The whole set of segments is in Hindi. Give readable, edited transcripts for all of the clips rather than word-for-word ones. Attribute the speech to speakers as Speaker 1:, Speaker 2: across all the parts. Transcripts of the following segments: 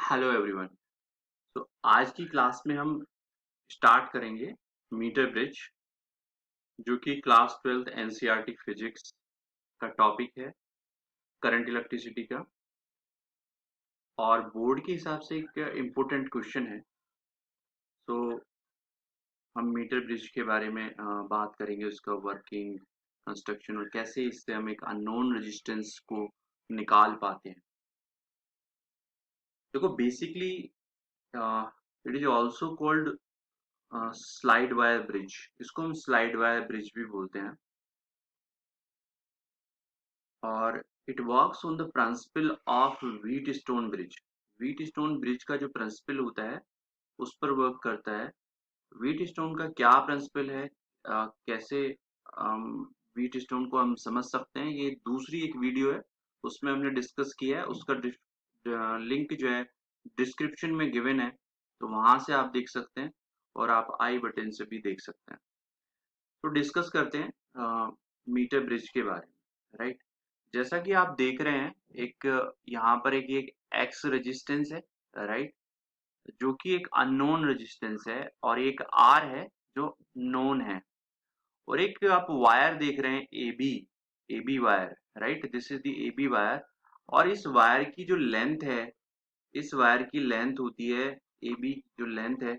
Speaker 1: Hello everyone. तो आज की क्लास में हम स्टार्ट करेंगे मीटर ब्रिज, जो कि क्लास 12th एनसीईआरटी फिजिक्स का टॉपिक है, करंट इलेक्ट्रिसिटी का। और बोर्ड के हिसाब से एक इम्पोर्टेंट क्वेश्चन है। तो हम मीटर ब्रिज के बारे में बात करेंगे, उसका वर्किंग, कंस्ट्रक्शन और कैसे इससे हम एक अननोन रेजिस्टेंस को निकाल पाते हैं। देखो, basically it is also called slide wire bridge. इसको हम स्लाइड वायर ब्रिज भी बोलते हैं। और it works on the principle of wheat stone bridge. Wheat stone bridge का जो प्रिंसिपल होता है उस पर वर्क करता है। व्हीट स्टोन का क्या प्रिंसिपल है, कैसे व्हीट स्टोन को हम समझ सकते हैं, ये दूसरी एक वीडियो है, उसमें हमने डिस्कस किया है। उसका लिंक जो है डिस्क्रिप्शन में गिवन है, तो वहां से आप देख सकते हैं और आप आई बटन से भी देख सकते हैं। तो डिस्कस करते हैं मीटर ब्रिज के बारे में, राइट। जैसा कि आप देख रहे हैं, एक यहाँ पर एक एक्स रेजिस्टेंस है, राइट, जो कि एक अननोन रेजिस्टेंस है, और एक आर है जो नोन है। और एक आप वायर देख रहे हैं, A B wire, right, this is the A B wire. और इस वायर की जो लेंथ है, इस वायर की लेंथ होती है, ए बी जो लेंथ है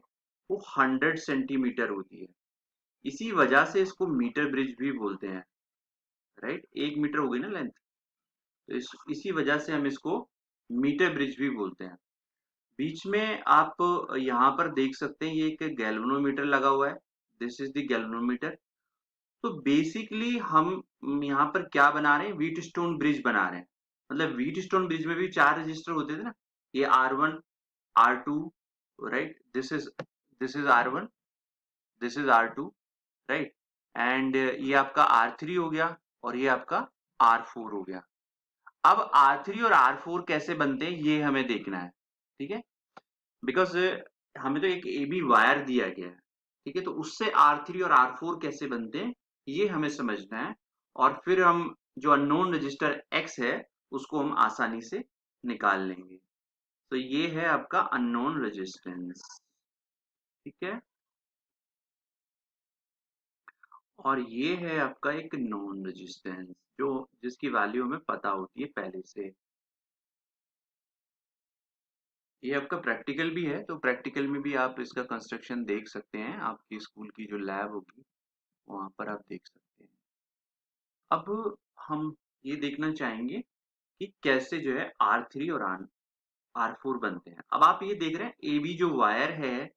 Speaker 1: वो 100 सेंटीमीटर होती है। इसी वजह से इसको मीटर ब्रिज भी बोलते हैं, राइट। 1 मीटर हो गई ना लेंथ, तो इसी वजह से हम इसको मीटर ब्रिज भी बोलते हैं। बीच में आप यहाँ पर देख सकते हैं, ये एक गैल्वेनोमीटर लगा हुआ है। This is the galvanometer. तो बेसिकली हम यहाँ पर क्या बना रहे हैं, व्हीट स्टोन ब्रिज बना रहे हैं। मतलब व्हीट स्टोन ब्रिज में भी 4 रजिस्टर होते थे ना, ये R1, R2, right, this is R1, this is R2, right. And ये आपका R3 हो गया, और ये आपका R4 हो गया। अब R3 और R4 कैसे बनते हैं ये हमें देखना है, ठीक है। बिकॉज हमें तो एक ए बी वायर दिया गया है, ठीक है। तो उससे R3 और R4 कैसे बनते हैं ये हमें समझना है। और फिर हम जो अननोन रजिस्टर X है उसको हम आसानी से निकाल लेंगे। तो ये है आपका अननोन रेजिस्टेंस, ठीक है। और ये है आपका एक नॉन रेजिस्टेंस, जो जिसकी वैल्यू हमें पता होती है पहले से। ये आपका प्रैक्टिकल भी है, तो प्रैक्टिकल में भी आप इसका कंस्ट्रक्शन देख सकते हैं। आपकी स्कूल की जो लैब होगी वहां पर आप देख सकते हैं। अब हम ये देखना चाहेंगे कि कैसे जो है R3 और R4 बनते हैं। अब आप ये देख रहे हैं, ए बी जो वायर है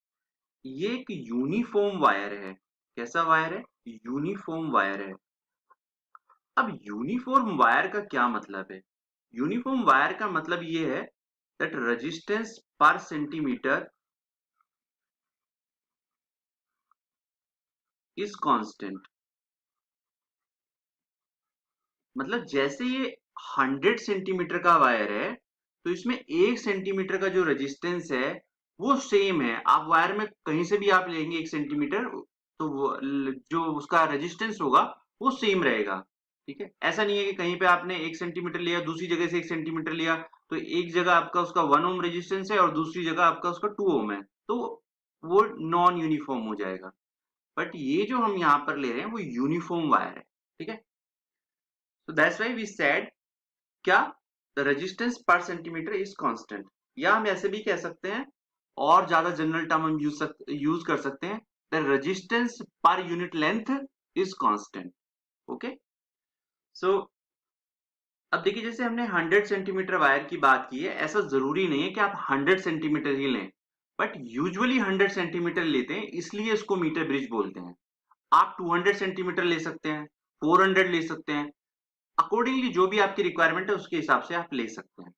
Speaker 1: ये एक यूनिफॉर्म वायर है। कैसा वायर है, यूनिफॉर्म वायर है। अब यूनिफॉर्म वायर का क्या मतलब है, यूनिफॉर्म वायर का मतलब ये है दैट रेजिस्टेंस पर सेंटीमीटर इज कांस्टेंट। मतलब जैसे ये 100 सेंटीमीटर का वायर है, तो इसमें 1 सेंटीमीटर का जो रेजिस्टेंस है वो सेम है। आप वायर में कहीं से भी आप लेंगे 1 सेंटीमीटर, तो जो उसका रेजिस्टेंस होगा वो सेम रहेगा, ठीक है। ऐसा नहीं है कि कहीं पे आपने 1 सेंटीमीटर लिया, दूसरी जगह से 1 सेंटीमीटर लिया, तो एक जगह आपका उसका 1 ओम रेजिस्टेंस है और दूसरी जगह आपका उसका 2 ओम है, तो वो नॉन यूनिफॉर्म हो जाएगा। बट ये जो हम यहाँ पर ले रहे हैं वो यूनिफॉर्म वायर है, ठीक है। तो दैट्स व्हाई वी सेड क्या, द रेजिस्टेंस पर सेंटीमीटर इज कांस्टेंट। या हम ऐसे भी कह सकते हैं, और ज्यादा जनरल टर्म हम यूज कर सकते हैं, the resistance per unit length is constant. Okay. So अब देखिए, जैसे हमने 100 सेंटीमीटर वायर की बात की है, ऐसा जरूरी नहीं है कि आप 100 सेंटीमीटर ही लें, बट यूजुअली 100 सेंटीमीटर लेते हैं, इसलिए इसको मीटर ब्रिज बोलते हैं। आप 200 सेंटीमीटर ले सकते हैं, 400 ले सकते हैं, अकॉर्डिंगली जो भी आपकी रिक्वायरमेंट है उसके हिसाब से आप ले सकते हैं।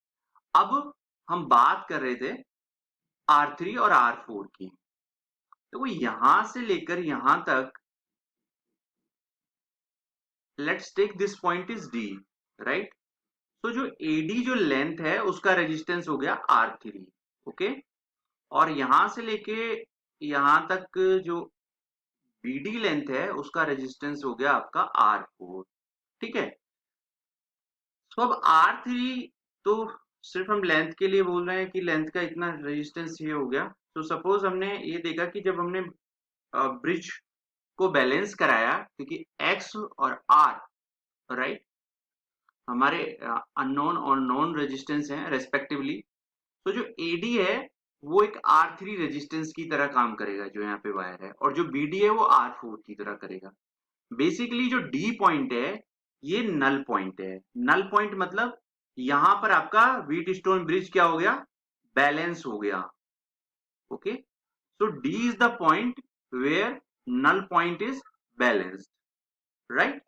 Speaker 1: अब हम बात कर रहे थे R3 और R4 की। तो वो यहां से लेकर यहां तक, let's take this point is D, right. तो जो AD जो लेंथ है उसका रेजिस्टेंस हो गया R3, ओके। और यहां से लेके यहां तक जो BD लेंथ है उसका रेजिस्टेंस हो गया आपका R4, ठीक है। तो अब R3 तो सिर्फ हम लेंथ के लिए बोल रहे हैं कि लेंथ का इतना रेजिस्टेंस ये हो गया। तो सपोज हमने ये देखा कि जब हमने ब्रिज को बैलेंस कराया, क्योंकि एक्स और आर, राइट, हमारे अननोन और नोन रेजिस्टेंस हैं रेस्पेक्टिवली। तो जो एडी है वो एक R3 रेजिस्टेंस की तरह काम करेगा जो यहाँ पे वायर है, और जो बीडी है वो R4 की तरह करेगा। बेसिकली जो डी पॉइंट है ये नल पॉइंट है। नल पॉइंट मतलब यहां पर आपका व्हीट स्टोन ब्रिज क्या हो गया, बैलेंस हो गया। Okay, so D is the point where null point is balanced, right.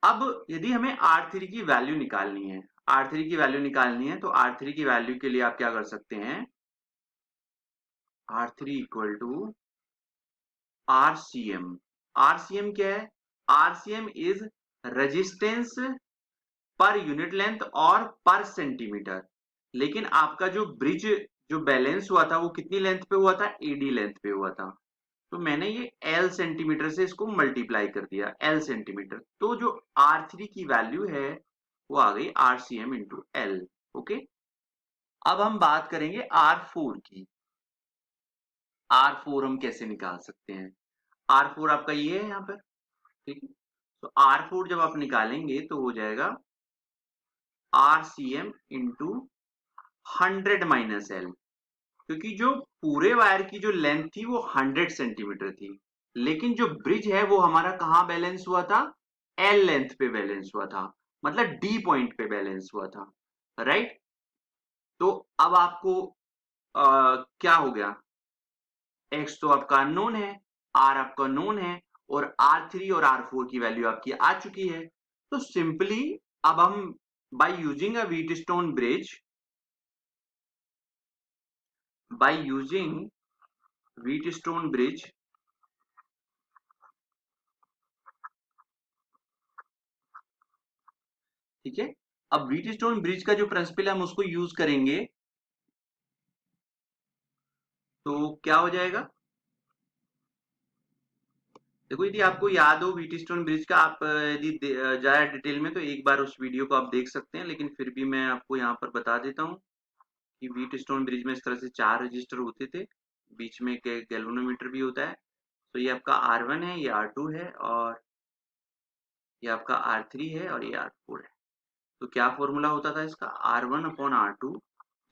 Speaker 1: अब यदि हमें R3 की वैल्यू निकालनी है, R3 की वैल्यू निकालनी है, तो R3 की वैल्यू के लिए आप क्या कर सकते हैं, R3 equal to RCM। RCM क्या है, RCM is resistance per unit length और पर सेंटीमीटर। लेकिन आपका जो ब्रिज जो बैलेंस हुआ था वो कितनी लेंथ पे हुआ था, एडी लेंथ पे हुआ था। तो मैंने ये एल सेंटीमीटर से इसको मल्टीप्लाई कर दिया, एल सेंटीमीटर। तो जो R3 की वैल्यू है वो आ गई RCM इंटू एल। ओके, अब हम बात करेंगे R4 की। R4 हम कैसे निकाल सकते हैं, R4 आपका ये है यहाँ पर, ठीक है। तो R4 जब आप निकालेंगे तो हो जाएगा RCM इंटू 100 माइनस एल, क्योंकि जो पूरे वायर की जो लेंथ थी वो 100 सेंटीमीटर थी, लेकिन जो ब्रिज है वो हमारा कहाँ बैलेंस हुआ था, एल लेंथ पे बैलेंस हुआ था, मतलब डी पॉइंट पे बैलेंस हुआ था, राइट। तो अब आपको क्या हो गया, एक्स तो आपका अननोन है, आर आपका नोन है, और R3 और R4 की वैल्यू आपकी आ चुकी है। तो सिंपली अब हम by using a Wheatstone bridge, by using Wheatstone bridge, ठीक है। अब व्हीटस्टोन ब्रिज का जो प्रिंसिपल है हम उसको यूज करेंगे, तो क्या हो जाएगा, देखो यदि आपको याद हो व्हीटस्टोन ब्रिज का, आप यदि ज्यादा डिटेल में तो एक बार उस वीडियो को आप देख सकते हैं, लेकिन फिर भी मैं आपको यहाँ पर बता देता हूँ कि व्हीटस्टोन ब्रिज में इस तरह से 4 रजिस्टर होते थे, बीच में एक गैल्वेनोमीटर भी होता है। तो ये आपका R1 है, ये R2 है, और ये आपका R3 है, और ये R4 है। तो क्या फॉर्मूला होता था इसका, R1 अपॉन R2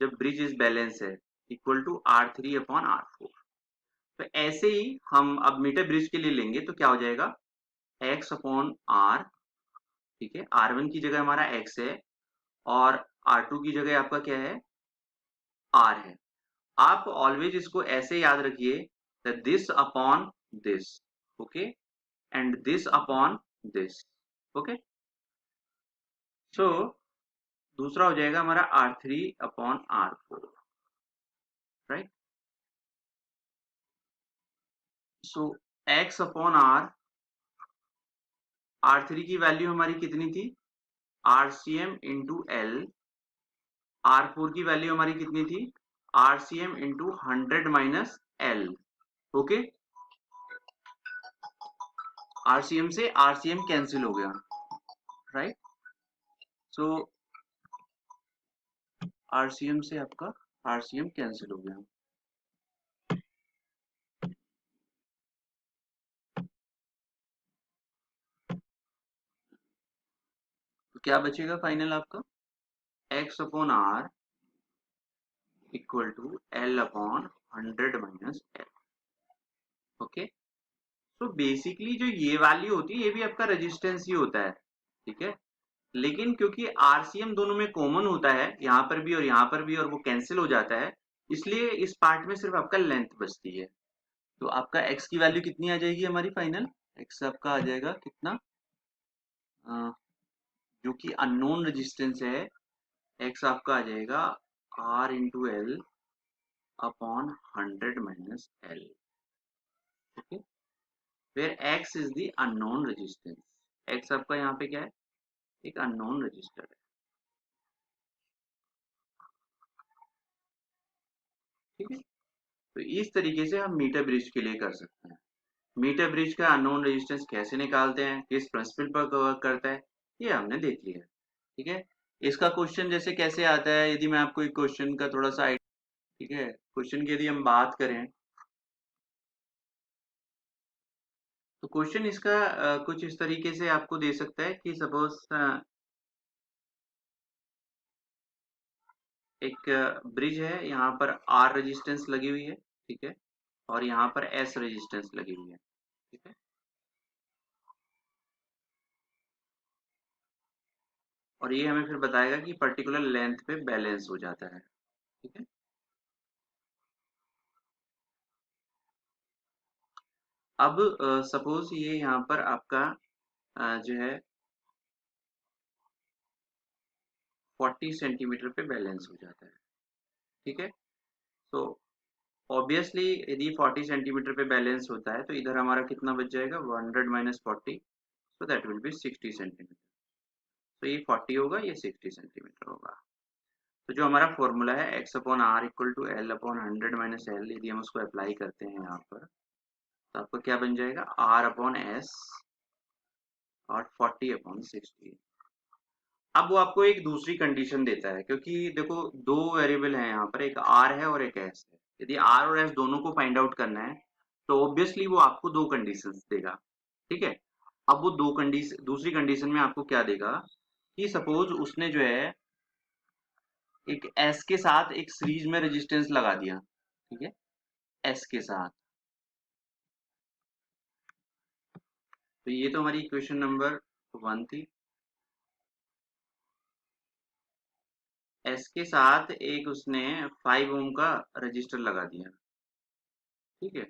Speaker 1: जब ब्रिज इज बैलेंस है equal to R3 upon R4। तो ऐसे ही हम अब मीटर ब्रिज के लिए लेंगे तो क्या हो जाएगा, x अपॉन R, ठीक है। R1 की जगह हमारा x है, और R2 की जगह आपका क्या है, R है। आप ऑलवेज इसको ऐसे याद रखिए, this upon this, okay, and this upon this, okay. So दूसरा हो जाएगा हमारा R3 upon R4, right. So x upon R3 की वैल्यू हमारी कितनी थी, RCM इंटू एल। R4 की वैल्यू हमारी कितनी थी, RCM into 100 minus L, okay. RCM से RCM कैंसिल हो गया, राइट। सो RCM से आपका RCM कैंसिल हो गया, तो क्या बचेगा फाइनल आपका, x upon R equal to L upon 100 minus L, okay. तो बेसिकली जो ये वैल्यू होती है ये भी आपका रेजिस्टेंस ही होता है, ठीक है। लेकिन क्योंकि RCM दोनों में कॉमन होता है, यहाँ पर भी और यहाँ पर भी, और वो कैंसिल हो जाता है, इसलिए इस पार्ट में सिर्फ आपका लेंथ बचती है। तो आपका x की वैल्यू कितनी आ जाएगी हमारी फाइनल, x आपका आ जाएगा कितना, जो कि अननोन रेजिस्टेंस है, x आपका आ जाएगा R into L upon 100 minus L, okay, where x is the unknown resistance. x आपका यहाँ पे क्या है, एक अननोन रजिस्टर है, ठीक है। तो इस तरीके से हम मीटर ब्रिज के लिए कर सकते हैं। मीटर ब्रिज का अननोन रेजिस्टेंस कैसे निकालते हैं, किस प्रिंसिपल पर वर्क करता है, ये हमने देख लिया, ठीक है। इसका क्वेश्चन जैसे कैसे आता है, यदि मैं आपको एक क्वेश्चन का थोड़ा सा ठीक है, क्वेश्चन की यदि हम बात करें तो क्वेश्चन इसका कुछ इस तरीके से आपको दे सकता है कि सपोज एक ब्रिज है, यहाँ पर आर रेजिस्टेंस लगी हुई है, ठीक है, और यहाँ पर एस रेजिस्टेंस लगी हुई है, ठीक है, और ये हमें फिर बताएगा कि पर्टिकुलर लेंथ पे बैलेंस हो जाता है, ठीक है। अब सपोज ये यहाँ पर आपका जो है 40 सेंटीमीटर पे बैलेंस हो जाता है, ठीक है। तो ऑब्वियसली यदि 40 सेंटीमीटर पे बैलेंस होता है तो इधर हमारा कितना बच जाएगा, 100 minus 40, so that will be 60 centimetre. तो ये 40 होगा, ये 60 सेंटीमीटर होगा। तो जो हमारा फॉर्मूला है x upon R equal to L upon 100 minus L, यदि हम उसको अप्लाई करते हैं यहाँ पर तो आपका क्या बन जाएगा, आर अपॉन एस और 40 अपॉन 60। अब वो आपको एक दूसरी कंडीशन देता है, क्योंकि देखो दो वेरिएबल हैं यहाँ पर, एक आर है और एक एस है। यदि आर और एस दोनों को फाइंड आउट करना है तो ऑब्वियसली वो आपको दो कंडीशंस देगा, ठीक है। अब वो दो कंडीशन, दूसरी कंडीशन में आपको क्या देगा कि सपोज उसने जो है एक एस के साथ एक सीरीज में रेजिस्टेंस लगा दिया, ठीक है, एस के साथ। तो ये तो हमारी इक्वेशन नंबर 1 थी। एस के साथ एक उसने 5 ओम का रजिस्टर लगा दिया, ठीक है।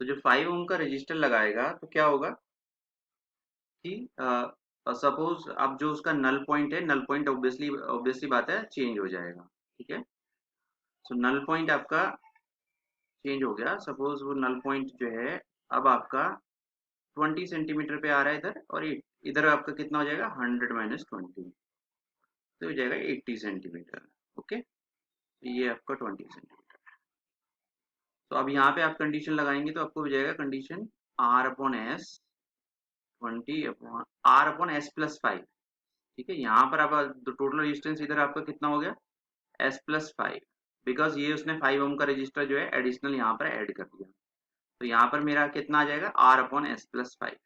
Speaker 1: तो जो 5 ओम का रजिस्टर लगाएगा तो क्या होगा कि सपोज अब जो उसका नल पॉइंट है, नल पॉइंट ऑब्वियसली ऑब्वियसली बात है चेंज हो जाएगा, ठीक है। सो नल पॉइंट आपका चेंज हो गया, सपोज वो नल पॉइंट जो है अब आपका 20 सेंटीमीटर पे आ रहा है इधर, और इधर आपका कितना हो जाएगा, 100 माइनस 20, तो हो जाएगा 80 सेंटीमीटर, ओके। ये आपका 20 सेंटीमीटर। तो अब यहाँ पे आप कंडीशन लगाएंगे तो आपको हो जाएगा condition R upon S 20 upon R upon S plus 5, ठीक है। यहाँ पर आप टोटल रेजिस्टेंस इधर आपका कितना हो गया, एस प्लस 5, बिकॉज ये उसने 5 ओम का रजिस्टर जो है एडिशनल यहाँ पर ऐड कर दिया। तो यहाँ पर मेरा कितना आ जाएगा, आर अपॉन एस प्लस 5,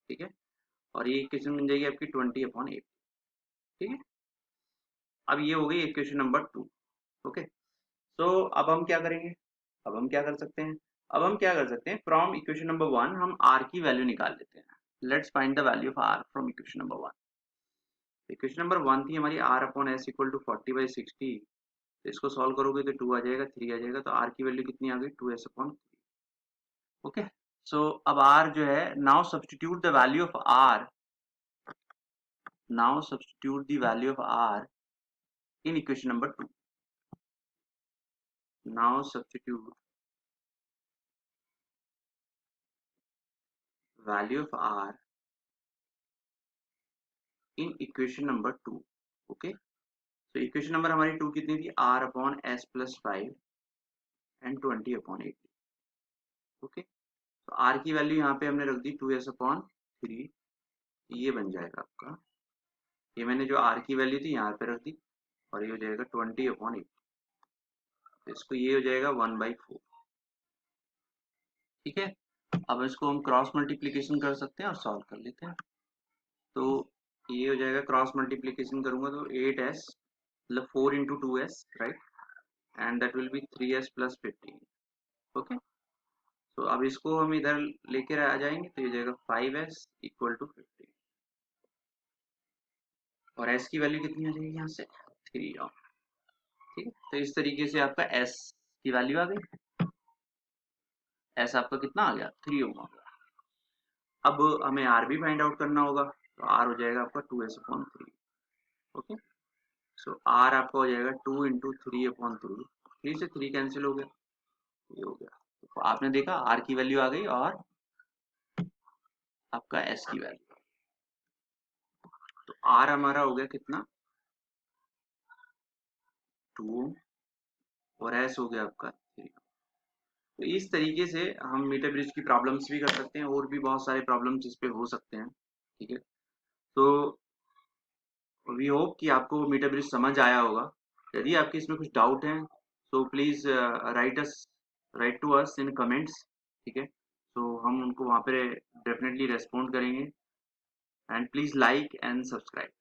Speaker 1: ठीक है, और ये इक्वेशन बन जाएगी आपकी 20 अपॉन 8, ठीक है। अब ये हो गई इक्वेशन नंबर 2, ओके। सो अब हम क्या करेंगे, अब हम क्या कर सकते हैं, अब हम क्या कर सकते हैं, फ्रॉम इक्वेशन नंबर 1 हम आर की वैल्यू निकाल लेते हैं। Let's find the value of R from equation number 1। Equation number 1 थी हमारी R upon S equal to 40/60। तो इसको सॉल्व करोगे तो 2 आ जाएगा, 3 आ जाएगा, तो आर की वैल्यू कितनी आ गई, 2s अपॉन 3, ओके। सो अब आर जो है, now substitute the value of R, now substitute the value of R in equation number 2। Now substitute value of R in equation number 2, okay. तो इक्वेशन नंबर हमारी 2 कितनी थी, R upon S plus 5 and 20 upon 80, ओके। तो आर की वैल्यू यहाँ पे हमने रख दी 2s अपॉन 3, ये बन जाएगा आपका, ये मैंने जो आर की वैल्यू थी यहाँ पे रख दी, और ये हो जाएगा 20 अपॉन 80, तो इसको ये हो जाएगा 1/4, ठीक है। अब इसको हम क्रॉस मल्टीप्लीकेशन कर सकते हैं और सॉल्व कर लेते हैं। तो ये हो जाएगा, क्रॉस मल्टीप्लीकेशन करूंगा तो 8s मतलब 4 into 2s, right, and that will be 3s plus 15, okay. तो अब इसको हम इधर लेकर आ जाएंगे तो ये हो जाएगा 5s इक्वल टू 15, और s की वैल्यू कितनी आ जाएगी यहाँ से, 3 ओम, ठीक है। तो इस तरीके से आपका s की वैल्यू आ गई, s आपका कितना आ गया, 3 ओम आ गया। अब हमें r भी फाइंड आउट करना होगा, तो r हो जाएगा आपका 2s अपॉन 3, ओके। सो r आपका हो जाएगा 2 इंटू 3 अपॉन 3, 3 से 3 कैंसिल हो गया, ये हो गया। तो आपने देखा r की वैल्यू आ गई और आपका s की वैल्यू, तो r हमारा हो गया कितना, 2 और s हो गया आपका 3। तो इस तरीके से हम मीटर ब्रिज की प्रॉब्लम्स भी कर सकते हैं, और भी बहुत सारे प्रॉब्लम्स इस पे हो सकते हैं, ठीक है। तो वी होप कि आपको मीटर ब्रिज समझ आया होगा। यदि आपके इसमें कुछ डाउट हैं तो please write to us in comments, ठीक है? तो हम उनको वहाँ पे डेफिनेटली रेस्पॉन्ड करेंगे, and please like and subscribe.